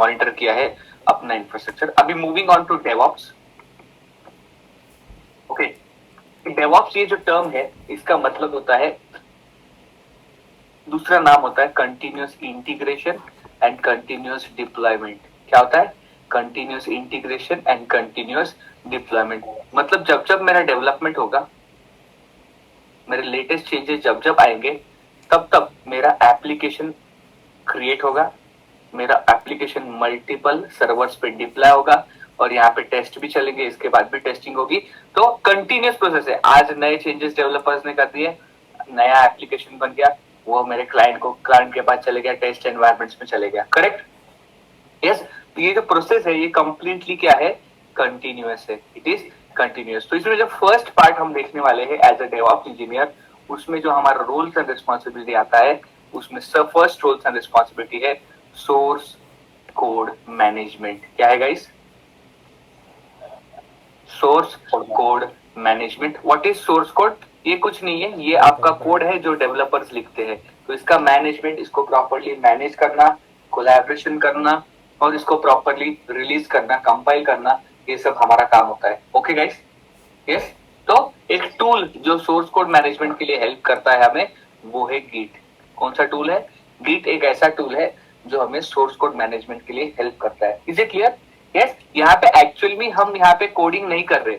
Monitor किया है अपना इंफ्रास्ट्रक्चर। अभी moving on to DevOps. Okay, DevOps ये जो टर्म है इसका मतलब होता है, दूसरा नाम होता है continuous integration and continuous deployment. क्या होता है? Continuous integration and continuous deployment. मतलब जब जब मेरा डेवलपमेंट होगा, मेरे लेटेस्ट चेंजेस जब जब आएंगे, तब तब मेरा एप्लीकेशन क्रिएट होगा, मेरा एप्लीकेशन मल्टीपल सर्वर्स पे डिप्लॉय होगा और यहाँ पे टेस्ट भी चलेंगे, इसके बाद भी टेस्टिंग होगी। तो कंटिन्यूअस प्रोसेस है। आज नए चेंजेस डेवलपर्स ने कर दिए, नया एप्लीकेशन बन गया, वो मेरे क्लाइंट के पास चले गया, टेस्ट एनवायरमेंट्स में चले गया। करेक्ट? यस। तो ये जो प्रोसेस है ये कंप्लीटली क्या है? कंटिन्यूअस है। It is continuous. तो इसमें जो फर्स्ट पार्ट हम देखने वाले हैं एज अ डेवऑप्स इंजीनियर, उसमें जो हमारा रोल्स एंड रिस्पॉन्सिबिलिटी आता है, उसमें सब फर्स्ट रोल्स एंड रिस्पॉन्सिबिलिटी है सोर्स कोड मैनेजमेंट। क्या है guys? Source code management. What is source code? ये कुछ नहीं है, ये आपका कोड है जो डेवलपर्स लिखते हैं। तो इसका मैनेजमेंट, इसको प्रॉपर्ली मैनेज करना, कोलैबोरेशन करना और इसको प्रॉपर्ली रिलीज करना, कंपाइल करना, ये सब हमारा काम होता है। Okay guys? यस। तो एक टूल जो सोर्स कोड मैनेजमेंट के लिए हेल्प करता है हमें, वो है गिट। कौन सा टूल है? गिट एक ऐसा टूल है जो हमें सोर्स कोड मैनेजमेंट के लिए हेल्प करता है। Is it clear? यस। यहाँ पे एक्चुअल में हम यहाँ पे कोडिंग नहीं कर रहे,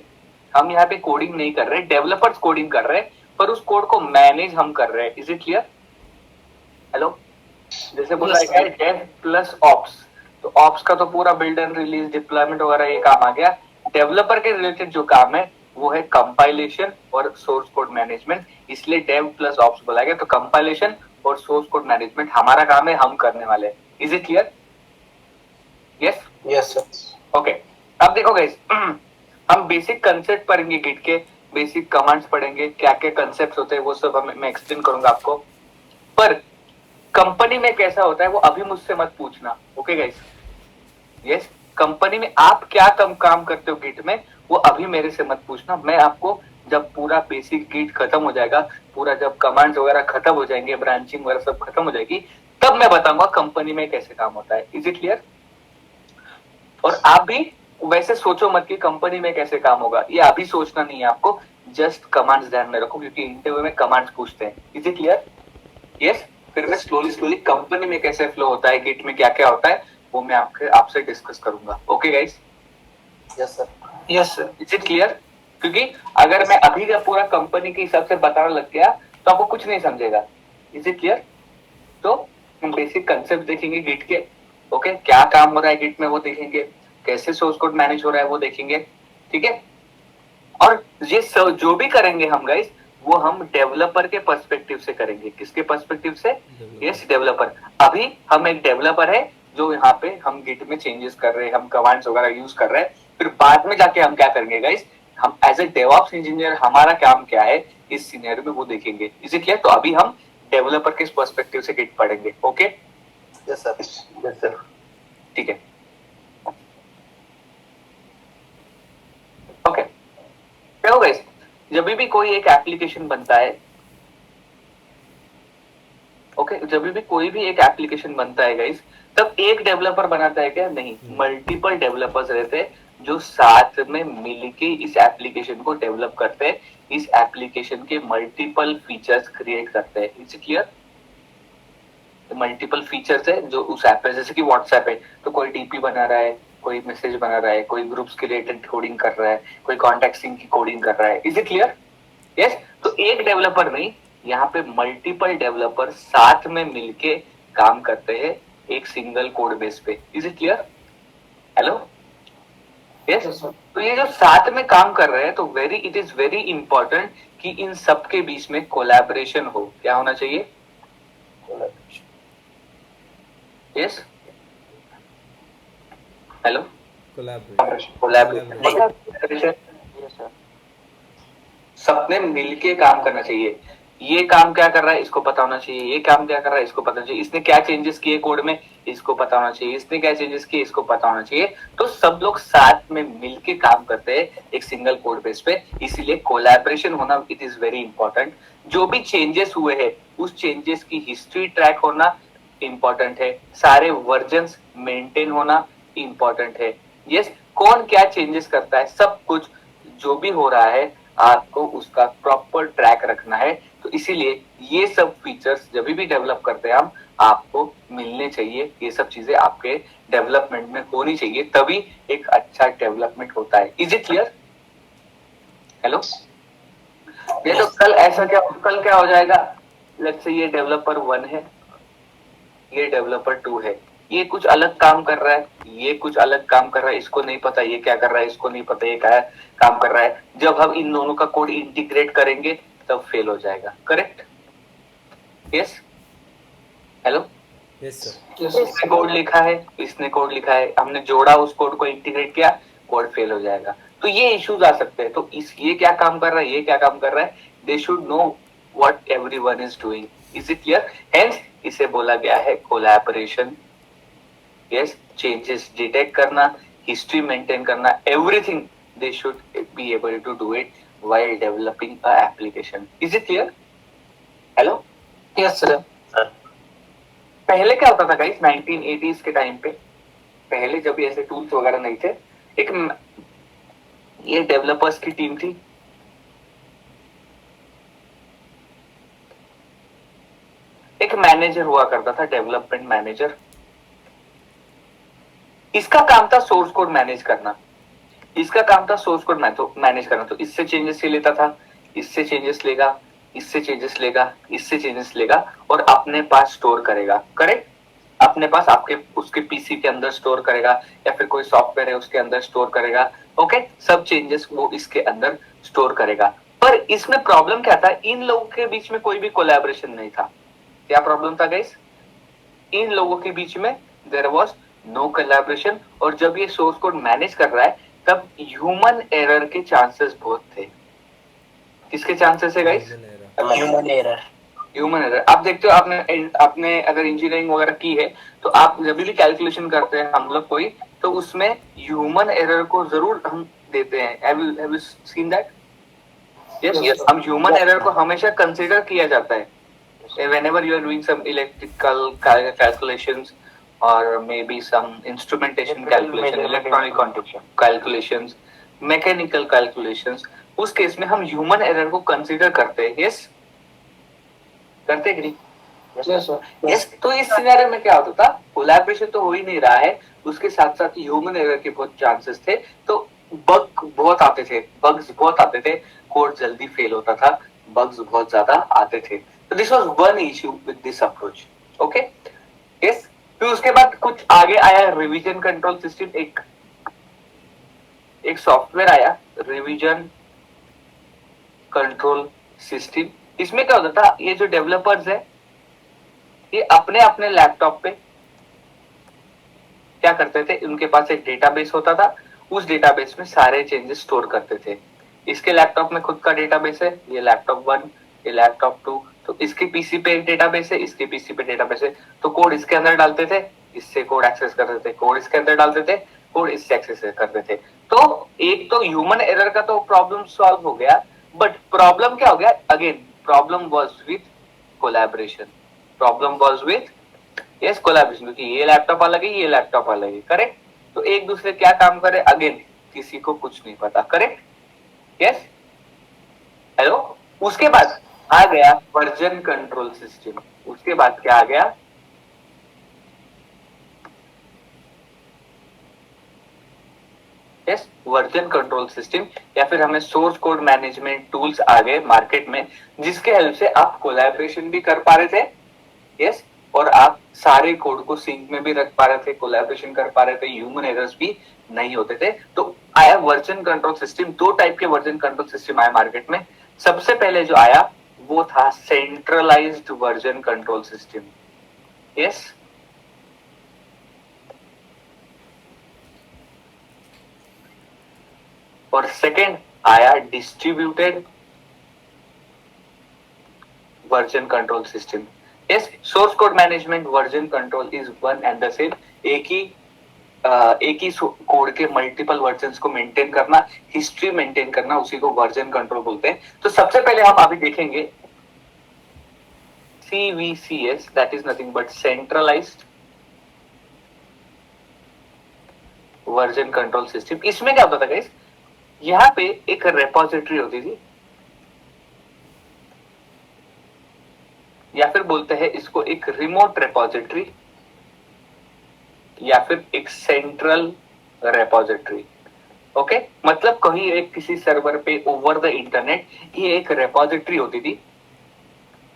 हम यहाँ पे कोडिंग नहीं कर रहे, डेवलपर्स कोडिंग कर रहे हैं, पर उस कोड को मैनेज हम कर रहे हैं। Is it clear? हेलो? जैसे बोला है डेव प्लस ऑप्स, तो ऑप्स का तो पूरा बिल्ड एंड रिलीज, डिप्लॉयमेंट वगैरह ये काम आ गया। डेवलपर के रिलेटेड जो काम है वो है कंपाइलेशन और सोर्स कोड मैनेजमेंट, इसलिए डेव प्लस ऑप्स बोला गया। तो कंपाइलेशन और सोर्स कोड मैनेजमेंट हमारा काम है, हम करने वाले हैं। Is it clear? Yes yes sir. Okay. अब देखो गाइस, हम बेसिक कंसेप्ट पढ़ेंगे गिट के, बेसिक कमांड्स पढ़ेंगे, क्या क्या कंसेप्ट होते हैं वो सब मैं एक्सप्लेन करूंगा आपको। पर कंपनी में कैसा होता है वो अभी मुझसे मत पूछना। Okay guys? यस। कंपनी में आप क्या काम करते हो गिट में, वो अभी मेरे से मत पूछना। मैं आपको जब पूरा बेसिक गिट खत्म हो जाएगा, पूरा जब कमांड्स वगैरह खत्म हो जाएंगे, ब्रांचिंग वगैरह सब खत्म हो जाएगी, तब मैं बताऊंगा कंपनी में कैसे काम होता है। Is it clear? और आप भी वैसे सोचो मत कि कंपनी में कैसे काम होगा, ये अभी सोचना नहीं है आपको। जस्ट कमांड्स ध्यान में रखो, क्योंकि इंटरव्यू में कमांड्स पूछते हैं। Is it clear? यस। फिर मैं स्लोली कंपनी में कैसे फ्लो होता है, गिट में क्या क्या होता है, वो मैं आपसे डिस्कस करूंगा। Okay guys? Yes sir. Yes sir. Is it clear? क्योंकि अगर मैं अभी का पूरा कंपनी के हिसाब से बताने लग गया तो आपको कुछ नहीं समझेगा। Is it clear? तो हम बेसिक कंसेप्ट देखेंगे गिट के। ओके, क्या काम हो रहा है गिट में वो देखेंगे, कैसे सोर्स कोड मैनेज हो रहा है वो देखेंगे। ठीक है? और ये जो भी करेंगे हम गाइस, वो हम डेवलपर के पर्सपेक्टिव से करेंगे। किसके पर्सपेक्टिव से? Yes, developer. अभी हम एक डेवलपर है जो यहाँ पे हम गिट में चेंजेस कर रहे हैं, हम कमांड्स वगैरह यूज कर रहे हैं। फिर बाद में जाके हम क्या करेंगे गाइस, हम एज ए डेवऑप्स इंजीनियर हमारा काम क्या है इस सिनेरियो में वो देखेंगे। Is it clear? तो अभी हम डेवलपर के पर्सपेक्टिव से गिट पढ़ेंगे। Okay? Yes sir. Yes sir. ठीक है। ओके, क्या होगा इस, जब भी कोई एक एप्लीकेशन बनता है, ओके, जब भी कोई भी एक एप्लीकेशन बनता है गाइस, तब एक डेवलपर बनाता है क्या? नहीं, मल्टीपल डेवलपर्स रहते हैं जो साथ में मिलके इस एप्लीकेशन को डेवलप करते हैं, इस एप्लीकेशन के मल्टीपल फीचर्स क्रिएट करते हैं। Is clear? मल्टीपल फीचर्स है जो उस ऐप पे, जैसे कि व्हाट्सएप है तो कोई डीपी बना रहा है, कोई मैसेज बना रहा है, कोई ग्रुप्स के रिलेटेड कोडिंग कर रहा है, कोई कॉन्टेक्टिंग की कोडिंग कर रहा है। Is it clear? यस। तो एक डेवलपर नहीं, यहाँ पे मल्टीपल डेवलपर साथ में मिलके काम करते हैं एक सिंगल कोड बेस पे। Is it clear? Hello? Yes. तो ये जो साथ में काम कर रहे हैं, तो इट इज वेरी इंपॉर्टेंट कि इन सब के बीच में कोलैबोरेशन हो। क्या होना चाहिए? यस। हेलो? कोलैबोरेशन। सबने मिलके काम करना चाहिए। ये काम क्या कर रहा है इसको पता होना चाहिए, ये काम क्या कर रहा है इसको पता होना चाहिए, इसने क्या चेंजेस किए कोड में इसको पता होना चाहिए, इसने क्या चेंजेस किए इसको पता होना चाहिए। तो सब लोग साथ में मिलके काम करते हैं एक सिंगल कोड बेस पे, इसीलिए कोलैबोरेशन होना इट इज वेरी इंपॉर्टेंट। जो भी चेंजेस हुए हैं उस चेंजेस की हिस्ट्री ट्रैक होना, इंपॉर्टेंट है, सारे वर्जन्स मेंटेन होना इंपॉर्टेंट है। यस, कौन क्या चेंजेस करता है, सब कुछ जो भी हो रहा है आपको उसका प्रॉपर ट्रैक रखना है। तो इसीलिए ये सब फीचर्स जब भी डेवलप करते हैं हम, आपको मिलने चाहिए, ये सब चीजें आपके डेवलपमेंट में होनी चाहिए, तभी एक अच्छा डेवलपमेंट होता है। Is it clear? हेलो, ये तो कल क्या हो जाएगा, लेट्स से ये डेवलपर 1 है, ये डेवलपर 2 है, ये कुछ अलग काम कर रहा है, ये कुछ अलग काम कर रहा है, इसको नहीं पता ये क्या कर रहा है, इसको नहीं पता ये क्या काम कर रहा है। जब हम इन दोनों का कोड इंटीग्रेट करेंगे तब फेल हो जाएगा। Correct? Yes? Hello, yes sir. इसने कोड लिखा है, इसने कोड लिखा है, हमने जोड़ा, उस कोड को इंटीग्रेट किया, कोड फेल हो जाएगा। तो ये इश्यूज आ सकते हैं। तो इस ये क्या काम कर रहा है, ये क्या काम कर रहा है, they should know what everyone is doing. Is it clear? Hence इसे बोला गया है कोलैबोरेशन। यस, चेंजेस डिटेक्ट करना, हिस्ट्री मेंटेन करना, everything they should be able to do it while developing a application. Is it clear? Hello? Yes, sir. पहले क्या होता था गाइस, 1980s के टाइम पे, पहले जब भी ऐसे टूल्स वगैरह नहीं थे, एक ये डेवलपर्स की टीम थी, एक मैनेजर हुआ करता था, डेवलपमेंट मैनेजर। इसका काम था सोर्स कोड मैनेज करना, इसका काम था सोर्स कोड मैनेज करना। तो इससे चेंजेस लेता था, इससे चेंजेस लेगा, इससे चेंजेस लेगा, इससे चेंजेस लेगा, और अपने पास स्टोर करेगा। करेक्ट? अपने पास आपके उसके पीसी के अंदर स्टोर करेगा, या फिर कोई सॉफ्टवेयर है उसके अंदर स्टोर करेगा। ओके, सब चेंजेस वो इसके अंदर स्टोर करेगा। पर इसमें प्रॉब्लम क्या था, इन लोगों के बीच में कोई भी कोलैबोरेशन नहीं था। क्या प्रॉब्लम था गाइस? इन लोगों के बीच में देयर वाज नो कोलैबोरेशन। और जब ये सोर्स कोड मैनेज कर रहा है तब ह्यूमन एरर के चांसेस बहुत थे। किसके चांसेस है guys? Human error. Human error. आप देखते हो, आपने अगर इंजीनियरिंग वगैरह की है तो आप जब भी कैलकुलेशन करते हैं हम लोग कोई, तो उसमें ह्यूमन एरर को जरूर हम देते हैं। Have you seen that? Yes, हम ह्यूमन एरर को हमेशा कंसीडर किया जाता है whenever you are doing some electrical calculations or maybe some instrumentation calculation, electronic calculations, mechanical calculations, उस केस में हम ह्यूमन एरर को कंसीडर करते हैं। यस, करते हैं कि नहीं? यस। तो इस सिनेरियो में क्या होता था, कोलैबोरेशन तो हो ही नहीं रहा है, उसके साथ साथ ह्यूमन एरर के बहुत चांसेस थे, तो बग्स बहुत आते थे, कोड जल्दी फेल होता था, बग्स बहुत ज्यादा आते थे। तो this was one issue with this approach. Okay, yes. फिर उसके बाद कुछ आगे आया रिवीजन कंट्रोल सिस्टम, एक सॉफ्टवेयर आया रिवीजन कंट्रोल सिस्टम। इसमें क्या होता था, ये जो डेवलपर्स है ये अपने अपने लैपटॉप पे क्या करते थे, उनके पास एक डेटाबेस होता था, उस डेटाबेस में सारे चेंजेस स्टोर करते थे। इसके लैपटॉप में खुद का डेटाबेस है, ये लैपटॉप 1, ये लैपटॉप 2, तो इसके पीसी पे एक डेटाबेस है, इसके पीसी पे डेटाबेस है। तो कोड इसके अंदर डालते थे, इससे कोड एक्सेस करते थे, कोड इसके अंदर डालते थे, कोड इससे एक्सेस करते थे। तो एक तो ह्यूमन एरर का तो प्रॉब्लम सॉल्व हो गया, बट प्रॉब्लम क्या हो गया, again problem was with collaboration. Problem was with yes collaboration, क्योंकि ये लैपटॉप अलग है, ये लैपटॉप अलग है। करेक्ट? तो एक दूसरे क्या काम करे, अगेन किसी को कुछ नहीं पता। करेक्ट? यस। हेलो। उसके बाद आ गया वर्जन कंट्रोल सिस्टम। उसके बाद क्या आ गया, यस, वर्जन कंट्रोल सिस्टम, या फिर हमें सोर्स कोड मैनेजमेंट टूल्स आ गए मार्केट में, जिसके हेल्प से आप कोलैबोरेशन भी कर पा रहे थे, यस, और आप सारे कोड को सिंक में भी रख पा रहे थे, कोलैबोरेशन कर पा रहे थे, ह्यूमन एरर्स भी नहीं होते थे। तो आया वर्जन कंट्रोल सिस्टम। दो टाइप के वर्जन कंट्रोल सिस्टम आया मार्केट में। सबसे पहले जो आया वो था centralised version control system. Yes, और सेकेंड आया distributed version control system. Yes, source code management version control is one and the same. एक ही कोड के मल्टीपल वर्जन्स को मेंटेन करना, हिस्ट्री मेंटेन करना, उसी को वर्जन कंट्रोल बोलते हैं। तो सबसे पहले हम अभी देखेंगे CVCS, that is nothing but centralized version control system. इसमें क्या होता था गाइस, यहाँ पे एक रेपोजिटरी होती थी, या फिर बोलते हैं इसको एक रिमोट रेपोजिटरी, या फिर एक सेंट्रल रेपोजिटरी। ओके, मतलब कहीं एक किसी सर्वर पे ओवर द इंटरनेट ये एक रेपोजिटरी होती थी,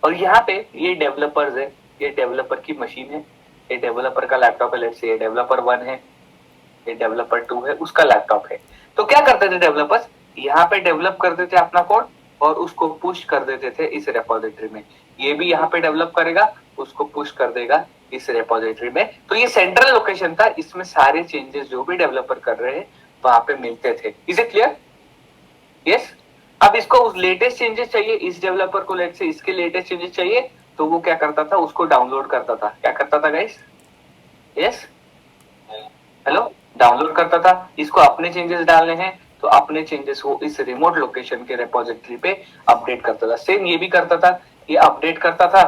और यहाँ पे ये डेवलपर्स है, ये डेवलपर की मशीन है, ये डेवलपर का लैपटॉप है, लेट्स से ये डेवलपर 1 है, ये डेवलपर 2 है, उसका लैपटॉप है। तो क्या करते थे डेवलपर्स, यहाँ पे डेवलप करते थे अपना कोड और उसको पुश कर देते थे इस रेपोजिटरी में। ये भी यहाँ पे डेवलप करेगा, उसको पुश कर देगा इस रेपोजिटरी में। तो ये सेंट्रल लोकेशन था, इसमें सारे चेंजेस जो भी डेवलपर कर रहे हैं वहां पे मिलते थे। Is it clear? यस। अब इसको उस लेटेस्ट चेंजेस चाहिए, इस डेवलपर को लेट से इसके लेटेस्ट चेंजेस चाहिए, तो वो क्या करता था, उसको डाउनलोड करता था। क्या करता था गाइस? यस, हेलो, डाउनलोड करता था। इसको अपने चेंजेस डालने हैं तो अपने चेंजेस वो इस रिमोट लोकेशन के रेपोजिटरी पे अपडेट करता था। सेम ये भी करता था, ये अपडेट करता था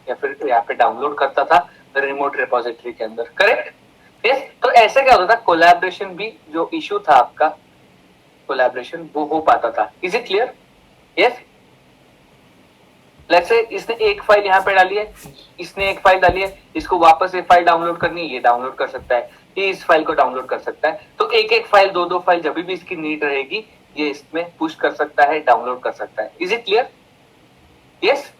या फिर यहाँ पे डाउनलोड करता था रिमोट रेपोजिटरी के अंदर। करेक्ट? यस। तो ऐसे क्या होता था, कोलैबोरेशन भी जो इशू था आपका, कोलैबोरेशन वो हो पाता था। Is it clear? Yes. Let's say इसने एक फाइल यहाँ पे डाली है, इसने एक फाइल डाली है, इसको वापस एक फाइल डाउनलोड करनी है, ये डाउनलोड कर सकता है, ये इस फाइल को डाउनलोड कर सकता है। तो एक एक फाइल, दो दो फाइल जब भी इसकी नीड रहेगी ये इसमें पुश कर सकता है, डाउनलोड कर सकता है। Is it clear? Yes.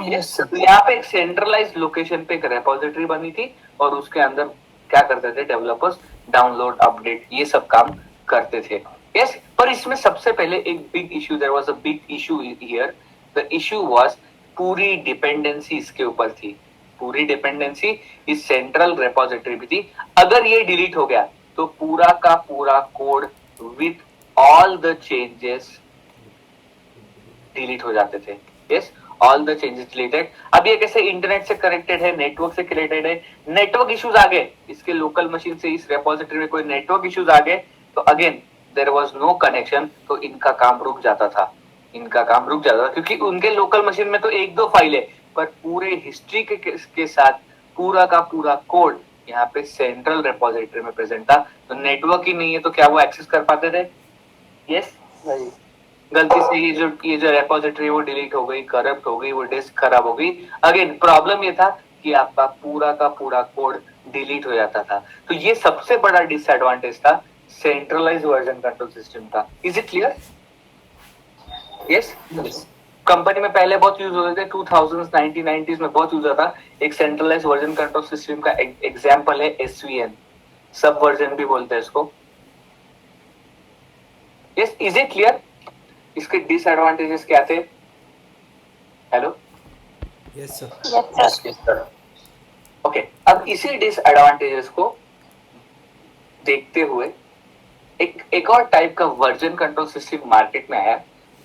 Yes तो यहाँ पे एक सेंट्रलाइज्ड लोकेशन पे एक रेपोजिटरी बनी थी और उसके अंदर क्या करते थे डेवलपर्स, डाउनलोड, अपडेट, ये सब काम करते थे। यस। पर इसमें सबसे पहले एक big issue, there was a big issue here. The issue was पूरी डिपेंडेंसी इसके ऊपर थी, पूरी डिपेंडेंसी इस सेंट्रल रेपोजिटरी पे थी। अगर ये डिलीट हो गया तो पूरा का पूरा code with all the changes delete हो जाते थे। Yes, all the changes deleted. अब ये कैसे इंटरनेट से कनेक्टेड है, नेटवर्क से कनेक्टेड है, नेटवर्क इश्यूज आ गए इसके लोकल मशीन से इस रेपोजिटरी में, कोई नेटवर्क इश्यूज आ गए तो again there was no connection, तो इनका काम रुक जाता था, इनका काम रुक जाता था, क्योंकि उनके लोकल मशीन में तो एक दो फाइल है, पर पूरे हिस्ट्री के साथ पूरा का पूरा कोड यहाँ पे सेंट्रल रेपोजिटरी में प्रेजेंट था। तो नेटवर्क ही नहीं है तो क्या वो एक्सेस कर पाते थे? यस। गलती से ये जो रेपोजिटरी वो डिलीट हो गई, करप्ट हो गई, वो डिस्क खराब हो गई, अगेन प्रॉब्लम ये था कि आपका पूरा का पूरा कोड डिलीट हो जाता था। तो ये सबसे बड़ा डिसएडवांटेज था सेंट्रलाइज्ड वर्जन कंट्रोल सिस्टम का। Is it clear? Yes. Company में पहले बहुत यूज होते थे, 2000s 1990s में बहुत यूज होता था। एक सेंट्रलाइज्ड वर्जन कंट्रोल सिस्टम का एग्जांपल है SVN, सब वर्जन भी बोलते हैं इसको। Yes, is it clear? इसके डिसएडवांटेजेस क्या थे? Hello? Yes sir. Yes sir. Okay, अब इसी डिसएडवांटेजेस को देखते हुए एक और टाइप का वर्जन कंट्रोल सिस्टम मार्केट में आया,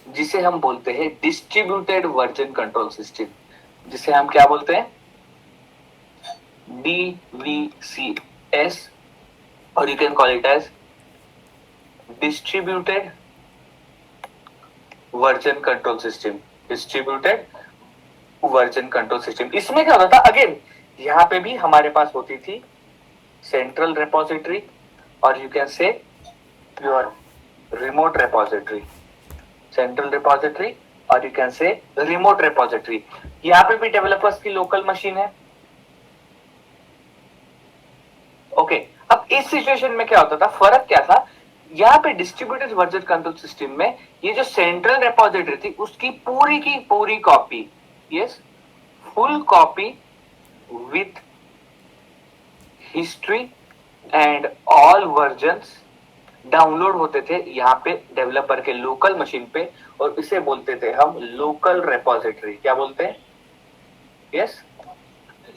जिसे हम बोलते हैं डिस्ट्रीब्यूटेड वर्जन कंट्रोल सिस्टम, जिसे हम क्या बोलते हैं? DVCS, और you can call it as distributed version control system. Distributed version control system, इसमें क्या होता था, अगेन यहाँ पे भी हमारे पास होती थी सेंट्रल रेपोजिटरी और you can say your remote repository, central repository और you can say remote repository. यहाँ पे भी डेवलपर्स की लोकल मशीन है। ओके, अब इस सिचुएशन में क्या होता था, फर्क क्या था, यहाँ पे डिस्ट्रीब्यूटेड वर्जन कंट्रोल सिस्टम में ये जो सेंट्रल रेपोजिटरी थी उसकी पूरी की पूरी copy, yes, full copy with history and all versions download होते थे यहाँ पे डेवलपर के लोकल मशीन पे, और इसे बोलते थे हम लोकल रेपोजिटरी। क्या बोलते हैं? Yes,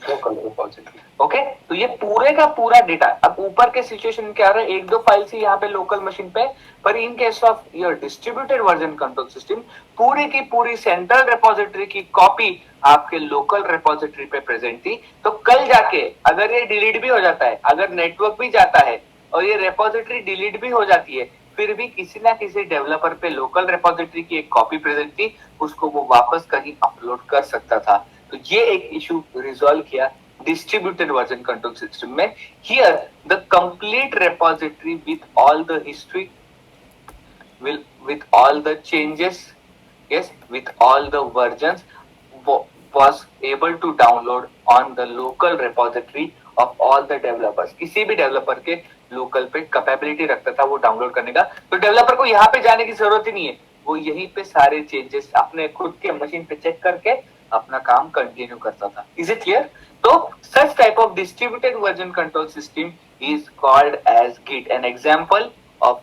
local repository. ओके, तो ये पूरे का पूरा डेटा, अब ऊपर के सिचुएशन क्या रहा है, एक दो फाइल से यहाँ पे लोकल मशीन पे, पर in case of your distributed version control system पूरी की पूरी सेंट्रल रेपोजिटरी की कॉपी आपके लोकल रेपोजिटरी पे प्रेजेंट थी। तो कल जाके अगर ये डिलीट भी हो जाता है, अगर नेटवर्क भी जाता है और ये रेपोजिटरी डिलीट भी हो जाती है, फिर भी किसी ना किसी डेवलपर पे लोकल रिपोजिटरी की एक कॉपी प्रेजेंट थी, उसको वो वापस कहीं अपलोड कर सकता था। तो ये एक इशू रिजॉल्व किया डिस्ट्रीब्यूटेड वर्जन कंट्रोल सिस्टम में। Here the complete repository with all the history will with all the changes, yes, with all the versions was able to download on the local repository of all the developers। किसी भी developer के local पे capability रखता था वो download करने का, तो डेवलपर को यहाँ पे जाने की जरूरत ही नहीं है, वो यहीं पे सारे चेंजेस अपने खुद के मशीन पे चेक करके अपना काम कंटिन्यू करता था। Is it clear? तो such type of distributed version control system is called as Git। An example of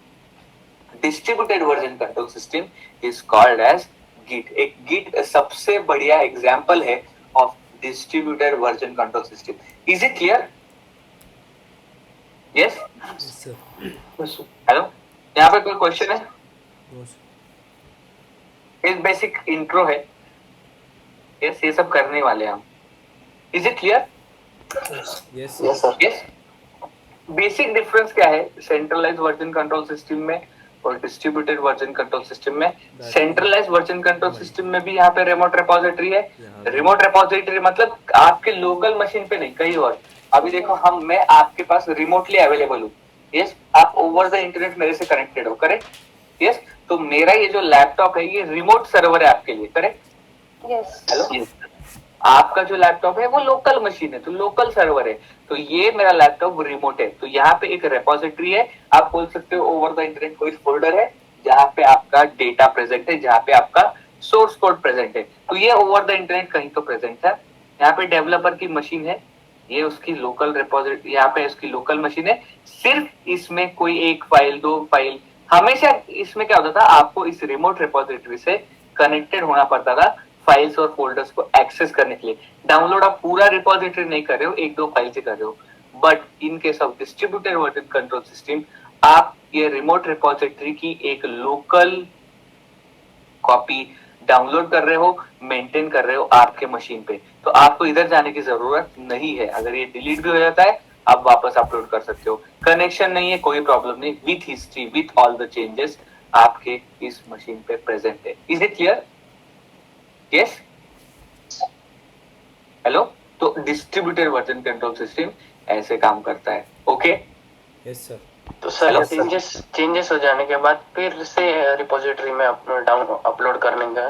distributed version control system is called as Git. एक गिट सबसे बढ़िया एग्जांपल है of distributed version control system. Is it clear? Yes Yes, sir. हेलो, यहाँ पे कोई question है? No, sir. ये बेसिक इंट्रो है। यस, ये सब करने वाले हैं हम। Is it clear? Yes, sir. Yes, sir. Yes. Basic difference क्या है सेंट्रलाइज वर्जन कंट्रोल सिस्टम में और डिस्ट्रीब्यूटेड वर्जन कंट्रोल सिस्टम में? सेंट्रलाइज वर्जन कंट्रोल सिस्टम में भी यहाँ पे रिमोट रिपोजिटरी है। रिमोट रिपोजिटरी मतलब आपके लोकल मशीन पे नहीं, कहीं और। अभी देखो मैं आपके पास रिमोटली अवेलेबल हूँ। यस, आप ओवर द इंटरनेट मेरे से कनेक्टेड हो, करेक्ट? यस, तो मेरा ये जो लैपटॉप है ये रिमोट सर्वर है आपके लिए, करेक्ट? Yes. हेलो, आपका जो लैपटॉप है वो लोकल मशीन है, तो लोकल सर्वर है। तो ये मेरा लैपटॉप रिमोट है, तो यहाँ पे एक रिपोजिटरी है। आप बोल सकते हो ओवर द इंटरनेट कोई फोल्डर है जहाँ पे आपका डेटा प्रेजेंट है, जहाँ पे आपका सोर्स कोड प्रेजेंट है। तो ये ओवर द इंटरनेट कहीं तो प्रेजेंट है। यहाँ पे डेवलपर की मशीन है, ये उसकी लोकल रिपोजिटरी, यहाँ पे उसकी लोकल मशीन है। सिर्फ इसमें कोई एक फाइल, दो फाइल, हमेशा इसमें क्या होता था, आपको इस रिमोट रिपोजिटरी से कनेक्टेड होना पड़ता था फाइल्स और फोल्डर्स को एक्सेस करने के लिए। डाउनलोड आप पूरा रिपोजिटरी नहीं कर रहे हो, एक दो फाइल से कर रहे हो। But in case of distributed version control system आप ये रिमोट रिपोजिटरी की एक लोकल कॉपी डाउनलोड कर रहे हो, मेंटेन कर रहे हो आपके मशीन पे। तो आपको इधर जाने की जरूरत नहीं है। अगर ये डिलीट भी हो जाता है आप वापस अपलोड कर सकते हो। कनेक्शन नहीं है, कोई प्रॉब्लम नहीं, with history with all the changes आपके इस मशीन पे प्रेजेंट है। Is it clear? Yes, hello. तो डिस्ट्रीब्यूटेड वर्जन कंट्रोल सिस्टम ऐसे काम करता है। ओके? Yes, sir. तो सर चेंजेस हो जाने के बाद फिर से रिपोजिटरी में अपलोड करने का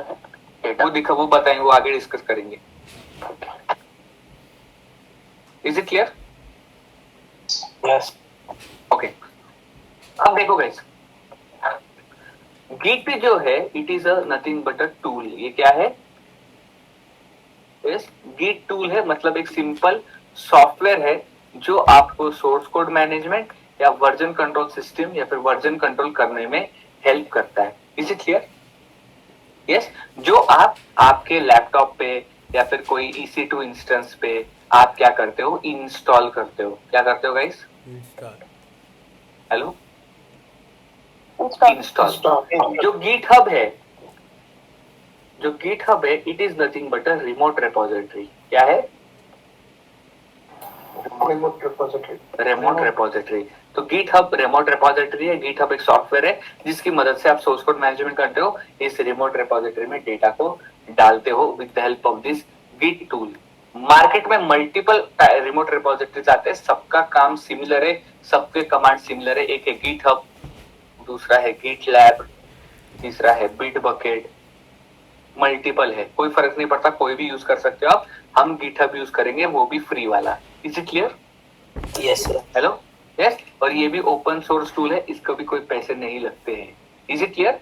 डेटा वो बताएंगे, वो आगे डिस्कस करेंगे। Is it clear? Yes. Okay, अब देखो गाइस, गिट जो है it is a nothing but a tool. ये क्या है? गिट टूल है, मतलब एक सिंपल सॉफ्टवेयर है जो आपको सोर्स कोड मैनेजमेंट या वर्जन कंट्रोल सिस्टम या फिर वर्जन कंट्रोल करने में हेल्प करता है। Is it clear? यस, जो आप आपके लैपटॉप पे या फिर कोई EC2 इंस्टेंस पे आप क्या करते हो, इंस्टॉल करते हो। क्या करते हो guys? Install. Hello, Install. Install. जो गिटहब है, it is nothing but a remote repository. क्या है? Remote repository. Remote repository. तो गिटहब रिमोट रिपोजिटरी है। गिटहब एक सॉफ्टवेयर है जिसकी मदद से आप सोर्स कोड मैनेजमेंट करते हो, इस रिमोट रिपोजिटरी में डेटा को डालते हो with the help of this Git tool. Market में मल्टीपल रिमोट रिपोजिटरीज आते हैं, सबका काम सिमिलर है, सबके कमांड सिमिलर है। एक है गिटहब, दूसरा है गिटलैब, तीसरा है बिटबकेट। मल्टीपल है, कोई फर्क नहीं पड़ता, कोई भी यूज कर सकते हो आप। हम गिटहब यूज करेंगे, वो भी फ्री वाला। Is it clear? Yes sir. Hello, yes. और ये भी ओपन सोर्स टूल है, इसको भी कोई पैसे नहीं लगते हैं। Is it clear?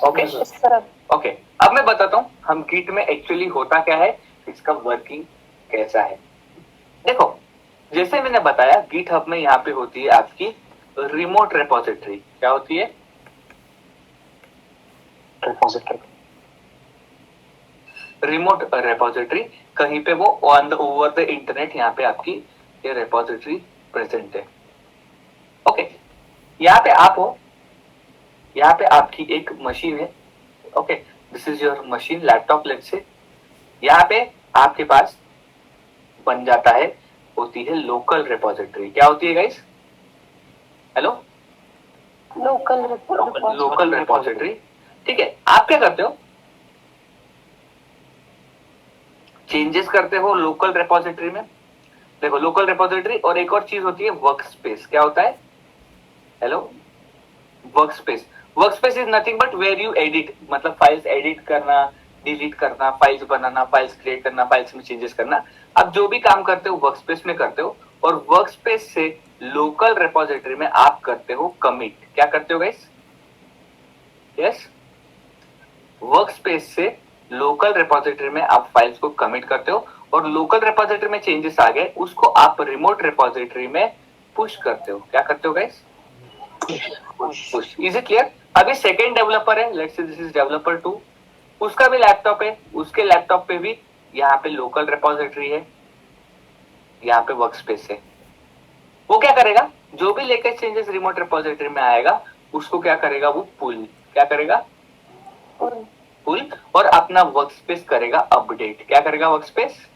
Okay Yes, sir. Okay, अब मैं बताता हूँ हम गिट में एक्चुअली होता क्या है, इसका वर्किंग कैसा है। देखो, जैसे मैंने बताया गिटहब में यहाँ पे होती है आपकी रिमोट रिपोजिटरी। क्या होती है? रिपोजिटरी। Remote repository. कहीं पे वो on the over the internet यहाँ पे आपकी ये रिपोजिटरी प्रेजेंट है। ओके, यहाँ पे आप हो, यहाँ पे आपकी एक मशीन है। Okay, this is your machine, laptop let's say. यहाँ पे आपके पास बन जाता है, होती है लोकल रिपोजिटरी। क्या होती है गाइस? Hello, local repository. ठीक है, आप क्या करते हो, चेंजेस करते हो लोकल रिपोजिटरी में। देखो लोकल रिपोजिटरी और एक और चीज होती है वर्क स्पेस। क्या होता है, hello, work space. Work space is nothing but where you edit, मतलब फाइल्स एडिट करना, डिलीट करना, फाइल्स बनाना, फाइल्स क्रिएट करना, फाइल्स में चेंजेस करना। आप जो भी काम करते हो वर्क स्पेस में करते हो, और वर्क स्पेस से लोकल रिपोजिटरी में आप करते हो कमिट। क्या करते हो गाइस, यस, वर्क स्पेस से लोकल रिपोजिटरी में आप फाइल्स को कमिट करते हो, और लोकल रिपोजिटरी में चेंजेस आ गए उसको आप रिमोट रिपोजिटरी में पुश करते हो। क्या करते हो guys, push. Is it clear. अभी सेकंड डेवलपर है, let's say this is developer 2, उसका भी लैपटॉप है, उसके लैपटॉप पे भी यहाँ पे लोकल रिपोजिटरी है, यहाँ पे वर्क स्पेस है। वो क्या करेगा, जो भी लेटेस्ट चेंजेस रिमोट रिपोजिटरी में आएगा उसको क्या करेगा, वो पुल, क्या करेगा, पुल, और अपना वर्क स्पेस करेगा अपडेट। क्या करेगा, वर्क स्पेस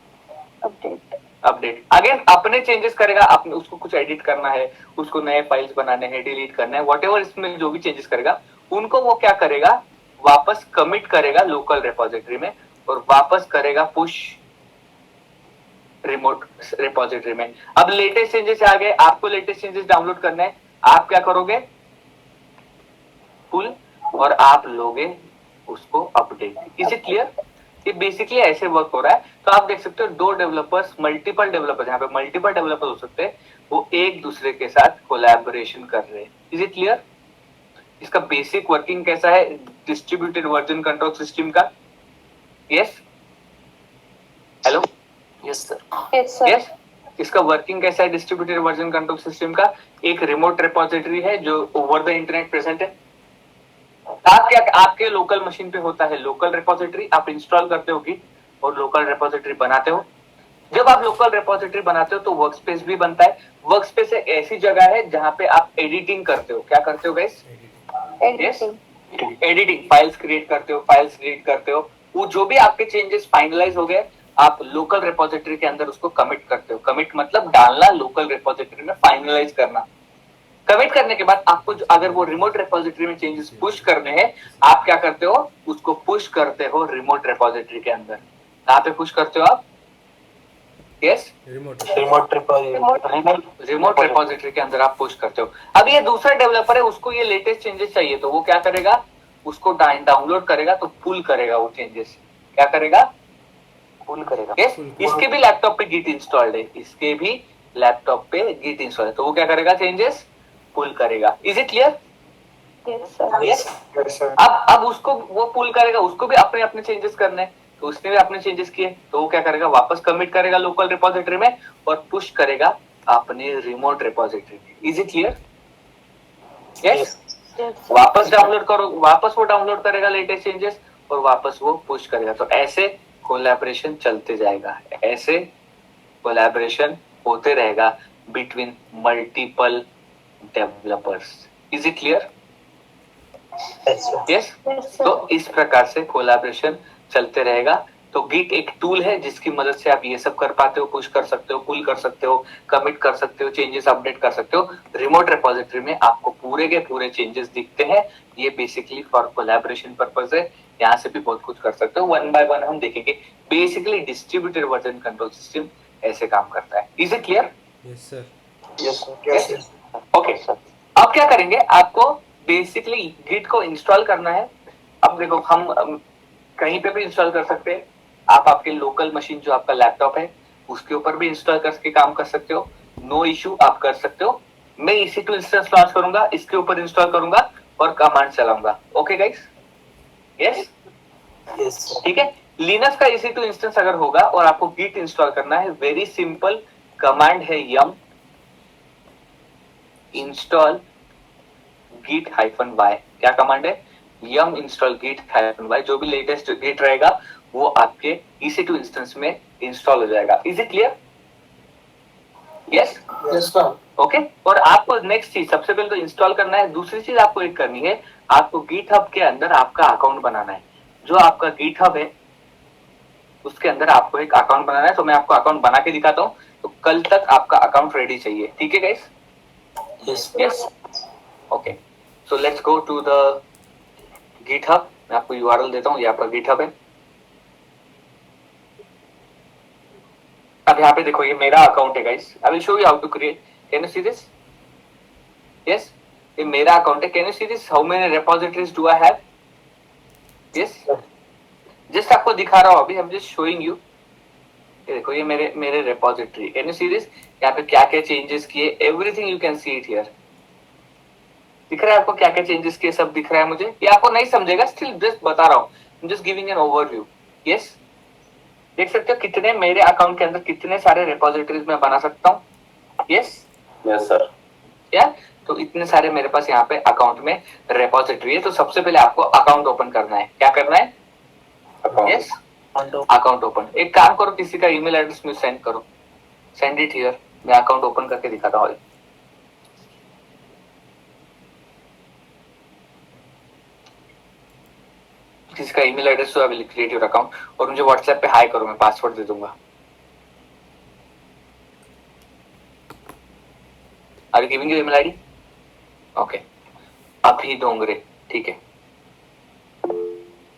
अपडेट। अगेन अपने चेंजेस करेगा, अपने उसको कुछ एडिट करना है, उसको नए फाइल्स बनाने हैं, डिलीट करना है, व्हाटएवर इसमें जो भी चेंजेस करेगा उनको वो क्या करेगा, वापस कमिट करेगा लोकल रिपोजिटरी में, और वापस करेगा पुश रिमोट रिपोजिटरी में। अब लेटेस्ट चेंजेस आ गए, आपको लेटेस्ट चेंजेस डाउनलोड करना है, आप क्या करोगे, पुल, और आप लोगे उसको अपडेट। Is it clear. ये बेसिकली ऐसे वर्क हो रहा है। तो आप देख सकते हो दो डेवलपर्स, मल्टीपल डेवलपर्स, यहाँ पे मल्टीपल डेवलपर हो सकते हैं, वो एक दूसरे के साथ कोलैबोरेशन कर रहे हैं। Is it clear. इसका बेसिक वर्किंग कैसा है, डिस्ट्रीब्यूटेड वर्जन कंट्रोल सिस्टम का। Yes, hello, yes sir, yes, इसका वर्किंग कैसा है डिस्ट्रीब्यूटेड वर्जन कंट्रोल सिस्टम का। एक रिमोट रिपोजिटरी है जो ओवर द इंटरनेट प्रेजेंट है। आप क्या, आपके लोकल मशीन पे होता है लोकल रिपोजिटरी, आप इंस्टॉल करते हो गिट और लोकल रिपोजिटरी बनाते हो। जब आप लोकल रिपोजिटरी बनाते हो तो वर्क स्पेस भी बनता है। वर्क स्पेस एक ऐसी जगह है जहां पे आप एडिटिंग करते हो। क्या करते हो गाइस, एडिटिंग, फाइल्स क्रिएट करते हो, फाइल्स रीड करते हो। वो जो भी आपके चेंजेस फाइनलाइज हो गए आप लोकल रिपोजिटरी के अंदर उसको कमिट करते हो। कमिट मतलब डालना लोकल रिपोजिटरी में, फाइनलाइज करना। कमिट करने के बाद आपको अगर वो रिमोट रिपोजिटरी में चेंजेस पुश करने हैं, आप क्या करते हो, उसको पुश करते हो रिमोट रिपोजिटरी के अंदर। कहां पे पुश करते हो आप, यस, रिमोट रिपोजिटरी के अंदर आप पुश करते हो। अब ये दूसरा डेवलपर है, उसको ये लेटेस्ट चेंजेस चाहिए, तो वो क्या करेगा, उसको डाउनलोड करेगा, तो पुल करेगा वो चेंजेस। क्या करेगा, पुल करेगा। यस, इसके भी लैपटॉप पे गिट इंस्टॉल्ड है, इसके भी लैपटॉप पे गिट इंस्टॉल है, तो वो क्या करेगा, चेंजेस पुल करेगा। Is it clear. अब उसको वो पुल करेगा, उसको भी अपने अपने चेंजेस करने हैं, तो उसने भी अपने चेंजेस किए, तो वो क्या करेगा, वापस कमिट करेगा लोकल रिपोजिटरी में और पुश करेगा अपने रिमोट रिपोजिटरी में। Is it clear. यस, वापस डाउनलोड करो, वापस वो डाउनलोड करेगा लेटेस्ट चेंजेस और वापस वो पुश करेगा। तो ऐसे कोलैबोरेशन चलते जाएगा, ऐसे कोलैबोरेशन होते रहेगा between multiple developers. Is it clear. Yes, तो इस प्रकार से कोलैबोरेशन चलते रहेगा। तो गिट एक टूल है जिसकी मदद से आप ये सब कर पाते हो, पुश कर सकते हो, पुल कर सकते हो, कमिट कर सकते हो, चेंजेस अपडेट कर सकते हो। रिमोट रिपोजिटरी में आपको पूरे के पूरे चेंजेस दिखते हैं। ये बेसिकली फॉर कोलैबोरेशन पर्पस है, यहाँ से भी बहुत कुछ कर सकते हो। वन बाय वन हम देखेंगे। Basically distributed version control system ऐसे काम करता है। Is it clear. Yes sir, yes, okay. अब क्या करेंगे, आपको बेसिकली गिट को इंस्टॉल करना है। अब देखो हम कहीं पे भी इंस्टॉल कर सकते हैं। आप आपके लोकल मशीन जो आपका लैपटॉप है उसके ऊपर भी इंस्टॉल करके काम कर सकते हो, नो इश्यू, आप कर सकते हो। मैं EC2 इंस्टेंस लॉन्च करूंगा, इसके ऊपर इंस्टॉल करूंगा और कमांड चलाऊंगा। ओके गाइस, यस, ठीक है। लिनक्स का EC2 इंस्टेंस अगर होगा और आपको गिट इंस्टॉल करना है, वेरी सिंपल कमांड है yum इंस्टॉल git -y। क्या कमांड है, yum इंस्टॉल git -y। जो भी लेटेस्ट गिट रहेगा वो आपके EC2 इंस्टेंस में इंस्टॉल हो जाएगा। Is it clear. Yes, okay. और आपको नेक्स्ट चीज, सबसे पहले तो इंस्टॉल करना है। दूसरी चीज आपको एक करनी है, आपको GitHub के अंदर आपका अकाउंट बनाना है। जो आपका GitHub है उसके अंदर आपको एक अकाउंट बनाना है। तो मैं आपको अकाउंट बना के दिखाता हूँ, तो कल तक आपका अकाउंट रेडी चाहिए। ठीक है guys. Yes, okay. So let's go to the GitHub. मैं आपको यूआरएल देता हूँ, ये आपका गिटहब है। अब यहाँ पे देखो ये मेरा अकाउंट है guys. I will show you how to create. Can you see this? Yes, ये मेरा अकाउंट है। Can you see this? How many repositories do I have? Yes, just आपको दिखा रहा हूँ अभी। I am just showing you. ये देखो ये मेरे repository. Can you see this? यहाँ पे क्या क्या चेंजेस किए, everything you can see it here. दिख रहा है आपको क्या क्या चेंजेस किए? सब दिख रहा है मुझे। ये आपको नहीं समझेगा, स्टिल जस्ट बता रहा हूँ, just giving an overview. Yes, देख सकते हो कितने मेरे अकाउंट के अंदर कितने सारे रिपोजिटरीज मैं बना सकता हूँ। Yes yes sir. या तो इतने सारे मेरे पास यहाँ पे अकाउंट में रिपोजिटरी है। तो सबसे पहले आपको अकाउंट ओपन करना है। क्या करना है? Yes, account open. एक काम करो, किसी का ईमेल एड्रेस में सेंड करो, सेंड इट हियर। मैं अकाउंट ओपन करके दिखाता हूँ। किसका ईमेल एड्रेस हो, I will create your account. और मुझे व्हाट्सएप पे हाई करो, मैं पासवर्ड दे दूंगा। Are you giving your email ID? Okay, अभी डोंगरे, ठीक है।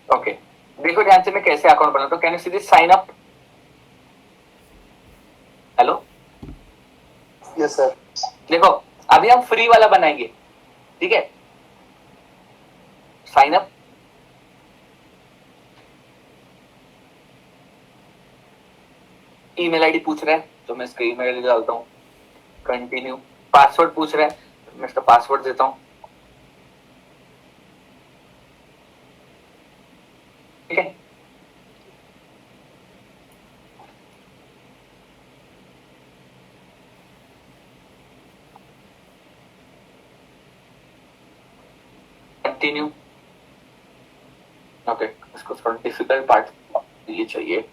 ओके, देखो ध्यान से मैं कैसे अकाउंट बनाता हूँ। Can you see this? Sign up. Hello, yes sir. देखो अभी हम फ्री वाला बनाएंगे, ठीक है? Sign up. ईमेल आईडी पूछ रहा है तो मैं इसका ईमेल आईडी डालता हूँ। कंटिन्यू। पासवर्ड पूछ रहा है तो मैं इसका पासवर्ड देता हूँ, ठीक है? कंटिन्यू। ओके, इसको थोड़ा डिफिकल्ट पार्ट ये चाहिए।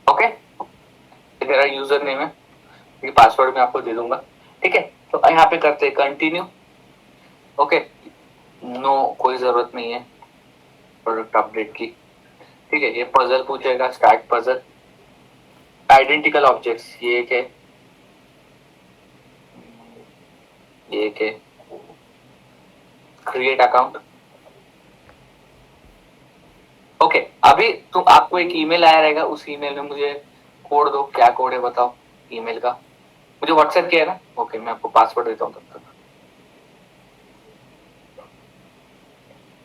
ओके, मेरा यूजर नेम है, ये पासवर्ड मैं आपको दे दूंगा, ठीक है? तो यहाँ पे करते हैं कंटिन्यू। ओके, नो कोई जरूरत नहीं है प्रोडक्ट अपडेट की, ठीक है? ये पजल पूछेगा, स्टार्ट पजल। आइडेंटिकल ऑब्जेक्ट्स, ये एक है, ये एक है। Create account. ओके, अभी तुम आपको एक ईमेल आया रहेगा, उस ईमेल में मुझे कोड दो। क्या कोड है बताओ ईमेल का? मुझे व्हाट्सएप किया है ना? ओके, मैं आपको पासवर्ड देता हूँ तब तक।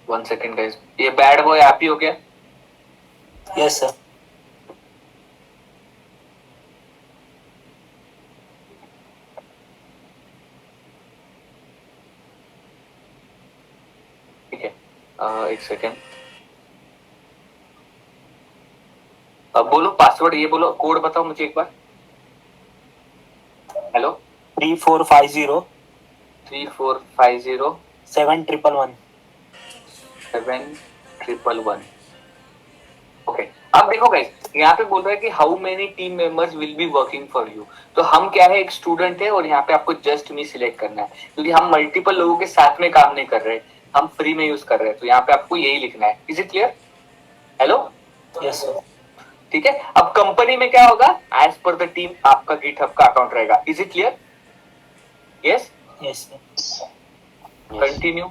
1 सेकेंड गाइस। ये बैड बॉय आप ही हो क्या? Yes sir. ठीक है, एक सेकेंड। अब बोलो पासवर्ड, ये बोलो, कोड बताओ मुझे एक बार। हेलो, 3450 3450 7111 7111। ओके, अब देखो गाइस, यहाँ पे बोल रहा है कि how many team members will be working for you. तो हम क्या है, एक स्टूडेंट है और यहाँ पे आपको जस्ट मी सिलेक्ट करना है, क्योंकि हम मल्टीपल लोगों के साथ में काम नहीं कर रहे, हम फ्री में यूज कर रहे हैं। तो यहाँ पे आपको यही लिखना है। Is it clear? Hello, yes sir. ठीक है? अब कंपनी में क्या होगा, एज पर द टीम आपका गिटहब का अकाउंट रहेगा। Is it clear? Yes, yes sir. Continue.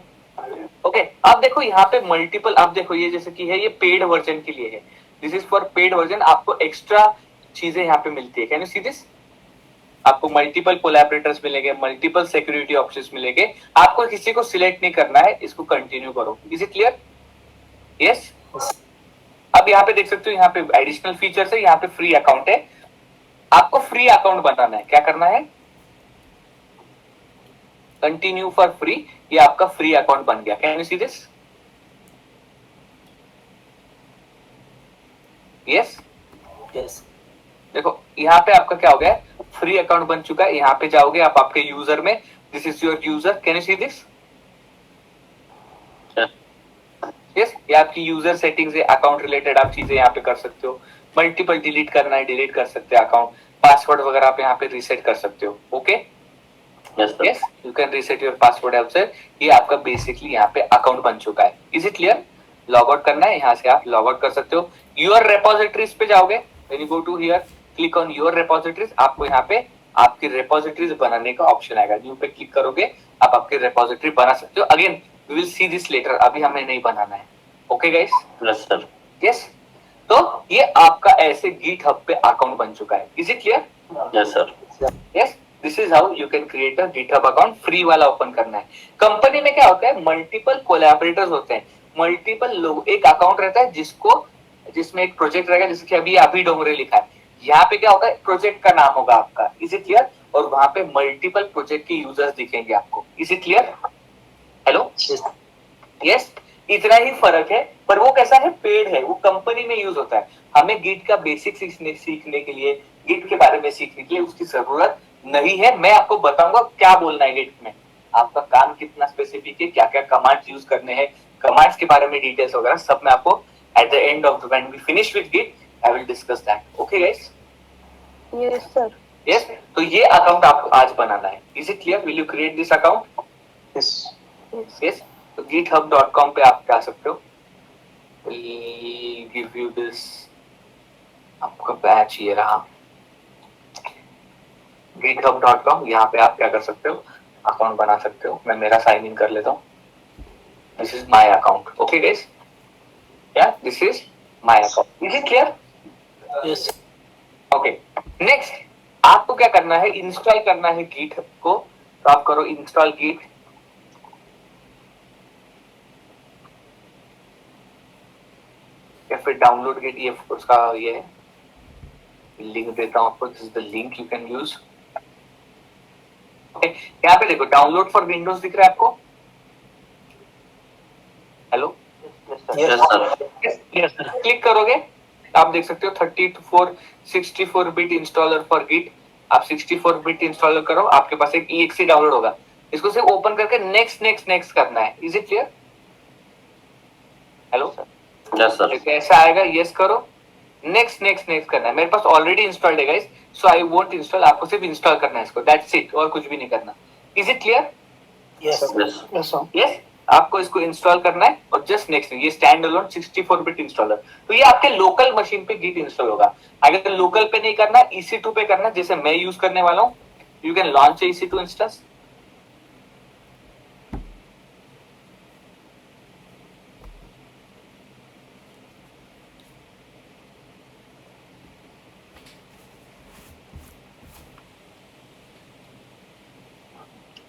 Okay, अब देखो यहाँ पे मल्टीपल, अब देखो ये जैसे कि है, ये पेड वर्जन के लिए है। This is for paid version, आपको एक्स्ट्रा चीजें यहाँ पे मिलती है। Can you see this? आपको मल्टीपल कोलैबोरेटर्स मिलेंगे, मल्टीपल सिक्योरिटी ऑप्शंस मिलेंगे। आपको किसी को सिलेक्ट नहीं करना है, इसको कंटिन्यू करो। Is it clear? यस। अब यहाँ पे देख सकते हो, यहाँ पे एडिशनल फीचर्स है, यहाँ पे फ्री अकाउंट है। आपको फ्री अकाउंट बनाना है। क्या करना है? Continue for free. ये आपका फ्री अकाउंट बन गया। Can you see this? Yes. Yes. देखो यहाँ पे आपका क्या हो गया, फ्री अकाउंट बन चुका है। यहाँ पे जाओगे आप आपके यूजर में, this is your user, can you see this? Yes, ये आपकी यूजर सेटिंग्स है, अकाउंट रिलेटेड आप चीजें यहाँ पे कर सकते हो। मल्टीपल डिलीट करना है, डिलीट कर सकते हैं अकाउंट, पासवर्ड वगैरह आप यहाँ पे रीसेट कर सकते हो। Okay, yes, you can reset your password outside. ये आपका बेसिकली यहाँ पे अकाउंट बन चुका है। Is it clear? Log out करना है, यहाँ से आप लॉग आउट कर सकते हो। योर रेपोजिटरीज पे जाओगे, when you go to here, click on your repositories, आपको यहाँ पे आपकी रेपोजिटरीज बनाने का ऑप्शन आएगा। न्यू पे क्लिक करोगे, आप आपकी रेपोजिटरी बना सकते हो। Again we will see this letter, अभी हमें नहीं बनाना है। Okay guys? Yes sir. Yes, तो ये आपका ऐसे GitHub पे अकाउंट बन चुका है। Is it clear? Yes sir. Yes, this is how you can create a GitHub account. Free वाला ओपन करना है। कंपनी में क्या होता है, मल्टीपल कोलैबोरेटर्स होते हैं, मल्टीपल लोग, एक अकाउंट रहता है जिसमें एक प्रोजेक्ट रहेगा, जैसे कि अभी डोंगरे लिखा है, यहाँ पे क्या होगा, प्रोजेक्ट का नाम होगा आपका। Is it clear? और वहां पे मल्टीपल प्रोजेक्ट के यूजर्स दिखेंगे आपको। Is it clear? Hello? Yes, इतना ही फर्क है, पर वो कैसा है, पेड है, वो कंपनी में यूज होता है। हमें गिट का बेसिक सीखने के लिए, गिट के बारे में सीखने के लिए उसकी जरूरत नहीं है। मैं आपको बताऊंगा क्या बोलना है गिट में, आपका काम कितना स्पेसिफिक है, क्या क्या कमांड्स यूज करने हैं, कमांड्स के बारे में डिटेल्स वगैरह सब मैं आपको at the end of when we finish with git I will discuss that. Okay guys? Yes, sir. Yes, तो ये अकाउंट आपको आज बनाना है। Is it clear? Will you create this account? Yes. Yes. Yes, तो github.com पे आप जा सकते हो। गिव यू दिस, आपका बैच ये रहा github.com। यहाँ पे आप क्या कर सकते हो, अकाउंट बना सकते हो। मैं मेरा साइन इन कर लेता हूँ। This is my account. Okay guys, yeah this is my account. Is it clear? Yes. Okay, next आपको क्या करना है, इंस्टॉल करना है गिट को। तो आप करो इंस्टॉल गिट। या फिर डाउनलोड गिट, ये उसका ये है, लिंक देता हूं आपको। This is the link you can use. Okay, यहाँ पे देखो डाउनलोड फॉर विंडोज दिख रहा है आपको। Hello? Yes. Yes, sir. Click करोगे आप देख सकते हो 64 बिट इंस्टॉलर फॉर गिट। आप 64 बिट इंस्टॉलर करो, आपके पास एक exe डाउनलोड होगा। इसको सिर्फ ओपन करके नेक्स्ट नेक्स्ट नेक्स्ट करना है। Is it clear? Hello? Yes, sir. कैसा आएगा? यस करो, नेक्स्ट नेक्स्ट नेक्स्ट करना है। मेरे पास ऑलरेडी इंस्टॉल्ड है guys, so I won't install. आपको सिर्फ इंस्टॉल करना है इसको, दैट्स इट, और कुछ भी नहीं करना। Is it clear? Yes. Yes. Yes, sir. Yes, आपको इसको इंस्टॉल करना है और जस्ट नेक्स्ट, ये स्टैंड अलोन 64 बिट इंस्टॉलर। तो ये आपके लोकल मशीन पे गिट इंस्टॉल होगा। अगर लोकल पे नहीं करना, EC2 पे करना, जैसे मैं यूज करने वाला हूँ, you can launch EC2 instance.